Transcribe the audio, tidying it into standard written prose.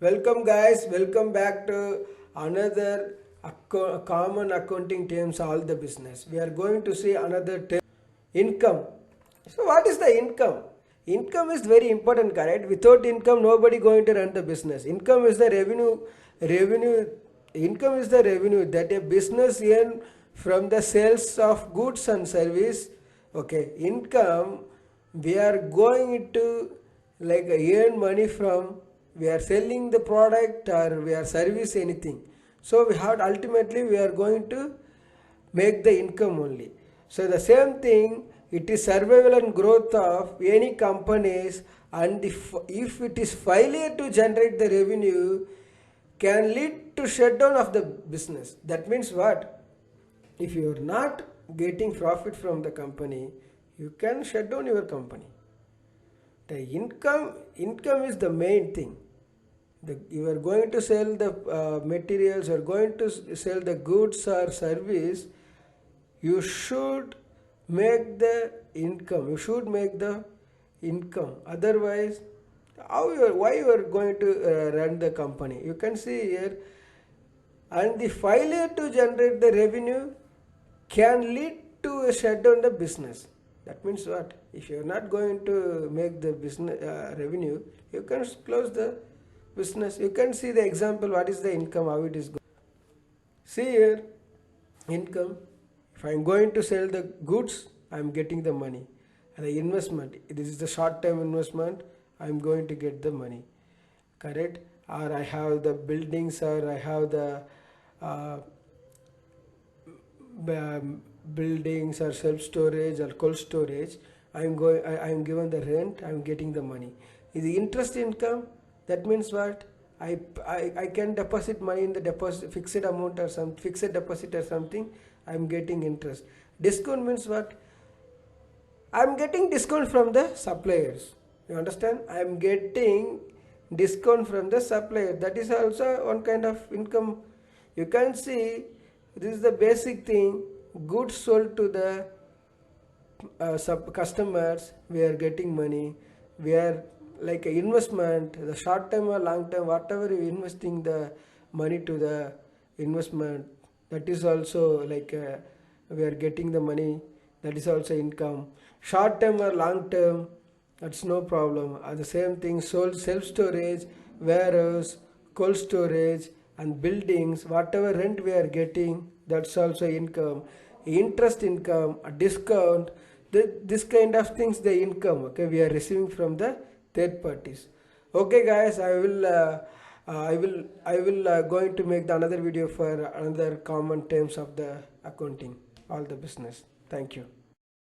Welcome guys, welcome back to another common accounting terms all the business. We are going to see another term, income. So what is the income? Income is very important, correct? Without income nobody going to run the business. Income is the income is the revenue that a business earn from the sales of goods and service. Okay, income we are going to like earn money from, we are selling the product or we are service anything, so we have ultimately we are going to make the income only. So the same thing, it is survival and growth of any companies, and if it is failure to generate the revenue can lead to shutdown of the business. That means what? If you are not getting profit from the company, you can shut down your company. The income is the main thing. You are going to sell the materials or going to sell the goods or service, you should make the income. You should make the income. Otherwise, why you are going to run the company? You can see here, and the failure to generate the revenue can lead to a shutdown the business. That means what? If you are not going to make the business revenue, you can close the business. You can see the example, what is the income, how it is going. See here, income. If I am going to sell the goods, I am getting the money. And the investment, this is the short term investment, I am going to get the money. Correct? Or I have the buildings, or I have the buildings or self storage or cold storage. I am given the rent, I am getting the money. Is the interest income? That means what? I can deposit money in the deposit, fixed amount or some fixed deposit or something, I am getting interest. Discount means what? I am getting discount from the suppliers. You understand? I am getting discount from the supplier. That is also one kind of income. You can see this is the basic thing. Goods sold to the customers, we are getting money. We are like an investment, the short term or long term, whatever you investing the money to the investment, that is also like we are getting the money. That is also income. Short term or long term, that's no problem. The same thing, sold self storage, warehouse, cold storage and buildings, whatever rent we are getting, that's also income. Interest income, a discount, this kind of things, the income, okay, we are receiving from the third parties. Okay guys, I will going to make the another video for another common terms of the accounting, all the business. Thank you.